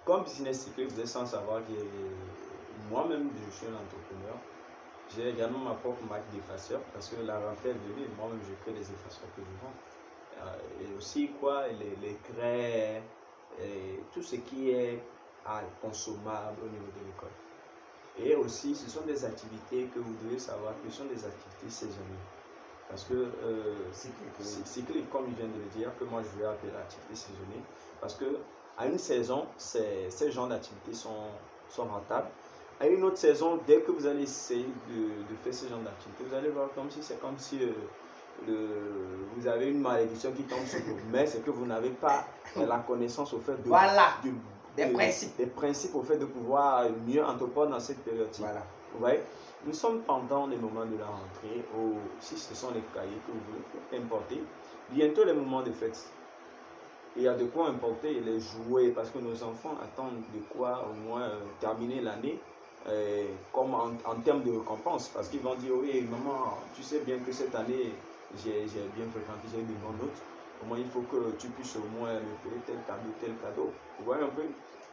comme business secret, vous êtes sans savoir que moi-même, je suis un entrepreneur. J'ai également ma propre marque d'effaceurs parce que la rentrée est venue et moi-même, je crée des effaceurs que je vends. Et aussi, quoi, les craies, et tout ce qui est consommable au niveau de l'école. Et aussi, ce sont des activités que vous devez savoir que ce sont des activités saisonnières. Parce que cyclique, comme il vient de le dire, que moi je vais appeler l'activité saisonnière. Parce que à une saison, ces genres d'activités sont rentables. À une autre saison, dès que vous allez essayer de faire ce genre d'activité, vous allez voir c'est comme si vous avez une malédiction qui tombe sur vous. Mais c'est que vous n'avez pas la connaissance au fait des principes au fait de pouvoir mieux entreprendre dans cette période. Voilà. Vous voyez, nous sommes pendant les moments de la rentrée, si ce sont les cahiers que vous voulez importer, bientôt les moments de fête. Il y a de quoi importer les jouets parce que nos enfants attendent de quoi au moins terminer l'année comme en termes de récompense. Parce qu'ils vont dire, oui maman, tu sais bien que cette année j'ai bien fréquenté, j'ai eu de bonnes notes. Au moins il faut que tu puisses au moins me payer tel cadeau. Vous voyez un peu?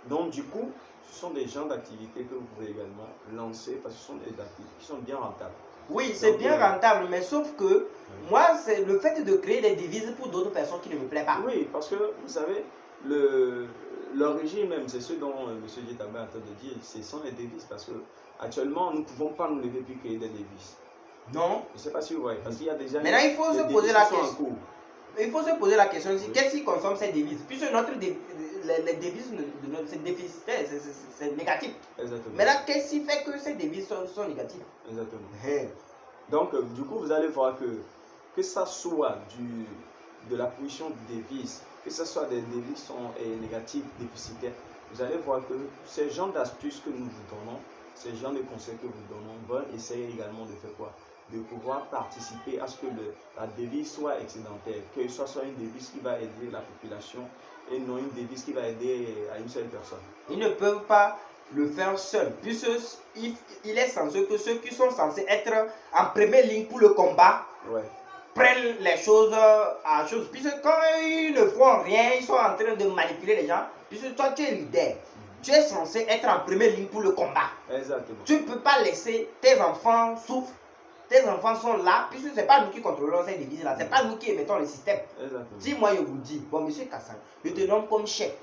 Donc du coup, ce sont des genres d'activités que vous pouvez également lancer parce que ce sont des activités qui sont bien rentables. Oui, c'est bien rentable, mais sauf que moi, c'est le fait de créer des devises pour d'autres personnes qui ne me plaît pas. Oui, parce que vous savez, l'origine même, c'est ce dont M. Djetabé est en train de dire, ce sont les devises parce que actuellement, nous ne pouvons pas nous lever puis créer des devises. Non. Je ne sais pas si vous voyez, parce qu'il y a déjà... Maintenant, il faut se poser la question. Il faut se poser la question, qu'est-ce qui consomme ces devises? Puisque les devises, c'est déficitaire, c'est négatif. Exactement. Maintenant, qu'est-ce qui fait que ces devises sont négatives? Exactement. Donc, du coup, vous allez voir que ça soit de la position de devises, que ce soit des devises sont négatives, déficitaires, vous allez voir que ces genres d'astuces que nous vous donnons, ces genres de conseils que vous donnons, vont essayer également de faire quoi? De pouvoir participer à ce que la devise soit excédentaire, que ce soit une devise qui va aider la population et non une devise qui va aider à une seule personne. Ils ne peuvent pas le faire seul, puisqu'il est censé que ceux qui sont censés être en première ligne pour le combat prennent les choses à chose. Puisque quand ils ne font rien, ils sont en train de manipuler les gens, puisque toi tu es leader. Tu es censé être en première ligne pour le combat. Exactement. Tu ne peux pas laisser tes enfants souffrir. Tes enfants sont là, puisque ce n'est pas nous qui contrôlons ces devises-là, ce n'est pas nous qui émettons le système. Exactement. Si moi je vous dis, bon, monsieur Kassan, je te nomme comme chef.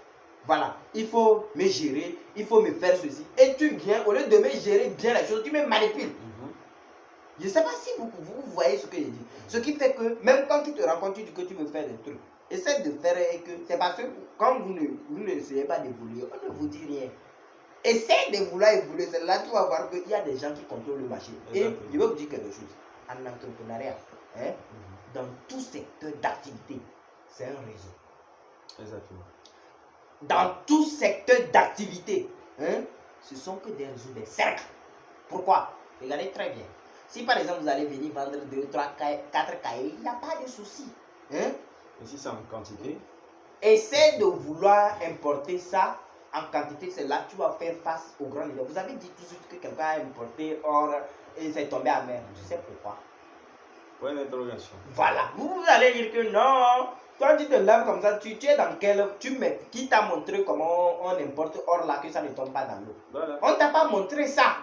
Voilà, il faut me gérer, il faut me faire ceci. Et tu viens, au lieu de me gérer bien les choses, tu me manipules. Je ne sais pas si vous voyez ce que je dis. Ce qui fait que, même quand tu te rends compte, tu dis que tu veux faire des trucs. Essaie de faire et que c'est parce que quand vous n'essayez pas d'évoluer, on ne vous dit rien. Essaie de vouloir évoluer, c'est là que tu vas voir qu'il y a des gens qui contrôlent le marché. Et je vais vous dire quelque chose. En entrepreneuriat, dans tout secteur d'activité, c'est un réseau. Exactement. Dans tout secteur d'activité, ce sont que des réseaux, des cercles. Pourquoi? Regardez très bien. Si par exemple vous allez venir vendre 2, 3, 4 cahiers, il n'y a pas de souci. Et si c'est en quantité? Essaie de vouloir importer ça en quantité, c'est là que tu vas faire face aux grands leaders. Vous avez dit tout de suite que quelqu'un a importé or et c'est tombé à mer. Tu sais pourquoi? Point d'interrogation. Voilà. Vous allez dire que non. Toi, tu te lèves comme ça, tu es dans quel... Qui t'a montré comment on importe or là que ça ne tombe pas dans l'eau? Voilà. On ne t'a pas montré ça.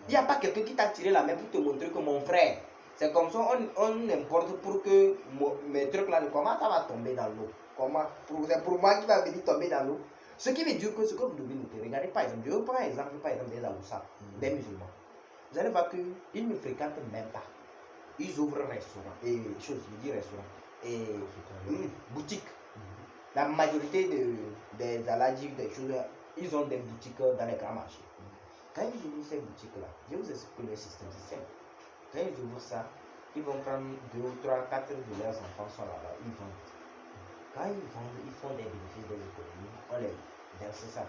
Il n'y a pas quelqu'un qui t'a tiré la main pour te montrer que mon frère. C'est comme ça, on importe pour que mes trucs là, comment ça va tomber dans l'eau? C'est pour moi qui va venir tomber dans l'eau. Ce qui veut dire que ce que vous devez noter, regardez par exemple, je prends exemple des Aoussa, des musulmans. Vous allez voir qu'ils ne fréquentent même pas. Ils ouvrent un restaurant, boutique. La majorité des aladjis, des choses, ils ont des boutiques dans les grands marchés. Quand ils ouvrent ces boutiques-là, je vous explique le système, c'est simple. Quand ils ouvrent ça, ils vont prendre 2 ou 3, 4 de leurs enfants sont là-bas, ils vendent. Quand ils vendent, ils font des bénéfices des économies, on les verse ça.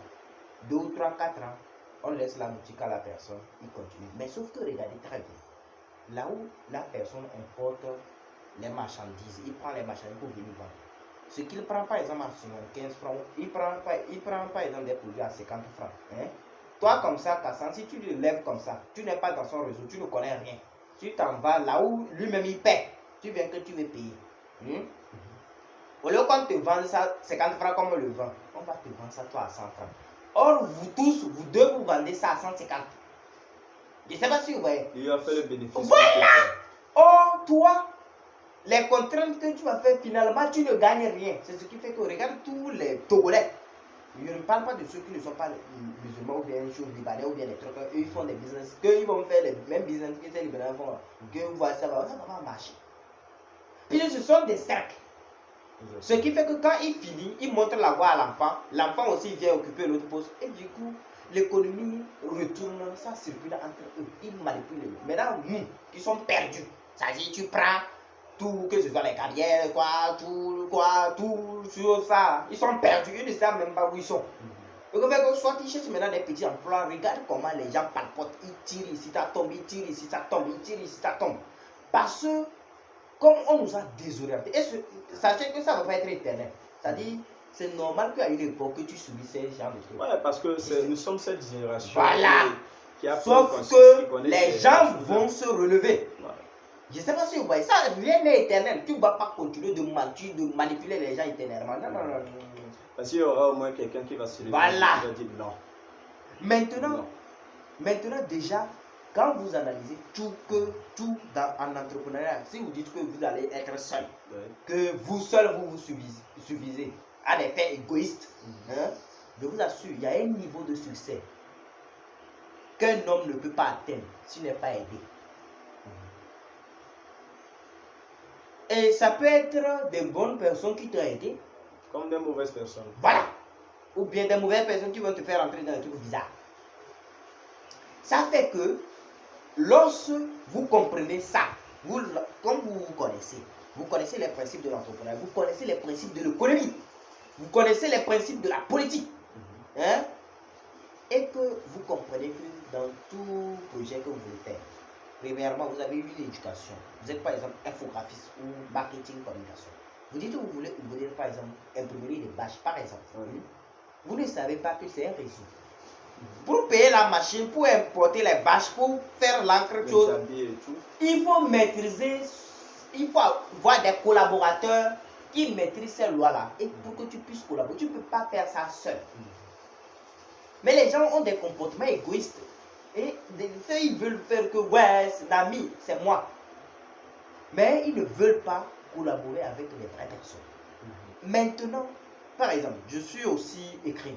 2 ou 3, 4 ans, on laisse la boutique à la personne, il continue. Mais sauf que regardez très bien, là où la personne importe les marchandises, il prend les marchandises pour venir vendre. Ce qu'il prend par exemple à 75 francs, il prend par exemple des produits à 50 francs. Toi comme ça, Kassan, si tu le lèves comme ça, tu n'es pas dans son réseau, tu ne connais rien. Tu t'en vas là où lui-même il paie, tu viens que tu veux payer. Au lieu qu'on te vende ça 50 francs comme on le vend, on va te vendre ça toi à 100 francs. Or, vous tous, vous deux, vous vendez ça à 150. Je ne sais pas si vous voyez. Il a fait le bénéfice. Voilà! Or, toi, les contraintes que tu vas faire, finalement, tu ne gagnes rien. C'est ce qui fait que, regarde tous les Togolais. Je ne parle pas de ceux qui ne sont pas musulmans ou bien libanais ou bien des trucs. Eux, ils font des business. Qu'ils vont faire les mêmes business que ces libanais font. Que vous voyez, ça va pas marcher. Puis ce sont des cercles. Ce qui fait que quand il finit, il montre la voie à l'enfant. L'enfant aussi vient occuper l'autre poste. Et du coup, l'économie retourne, ça circule entre eux. Ils manipulent. Maintenant, nous, qui sommes perdus. Ça dit, tu prends tout, que ce soit les carrières, tout sur ça. Ils sont perdus. Ils ne savent même pas où ils sont. Donc, soit ils cherchent maintenant des petits emplois. Regarde comment les gens palpotent. Ils tirent ici, ça tombe. Ils tirent ici, ça tombe. Ils tirent ici, ça tombe. Parce que, comme on nous a désorientés, et sachez que ça ne va pas être éternel. C'est-à-dire, c'est normal qu'à une époque que tu subis ces gens de trucs. Ouais, parce que nous sommes cette génération voilà. qui a Sauf que les gens vont se relever. Ouais. Je ne sais pas si vous voyez ça, rien n'est éternel. Tu ne vas pas continuer de mentir, de manipuler les gens éternellement. Non, non, non. Parce qu'il y aura au moins quelqu'un qui va se lever. Voilà. Qui va dire non. Maintenant déjà, quand vous analysez tout en entrepreneuriat, si vous dites que vous allez être seul, que vous seul vous suffisez à des faits égoïstes, je vous assure, il y a un niveau de succès qu'un homme ne peut pas atteindre s'il n'est pas aidé. Et ça peut être des bonnes personnes qui t'ont aidé. Comme des mauvaises personnes. Voilà. Ou bien des mauvaises personnes qui vont te faire entrer dans des trucs bizarres. Ça fait que, lorsque vous comprenez ça, comme vous connaissez les principes de l'entrepreneuriat, vous connaissez les principes de l'économie, vous connaissez les principes de la politique, et que vous comprenez que dans tout projet que vous voulez faire, premièrement, vous avez eu l'éducation. Vous êtes par exemple infographiste ou marketing communication. Vous dites que vous voulez ouvrir par exemple imprimer des bâches, par exemple. Vous ne savez pas que c'est un réseau. Pour payer la machine, pour importer les bâches, pour faire l'encre, il faut maîtriser, il faut avoir des collaborateurs qui maîtrisent ces lois-là. Et pour que tu puisses collaborer, tu ne peux pas faire ça seul. Mais les gens ont des comportements égoïstes. Et ils veulent faire que, ouais, c'est l'ami, c'est moi. Mais ils ne veulent pas collaborer avec les vraies personnes. Maintenant, par exemple, je suis aussi écrivain.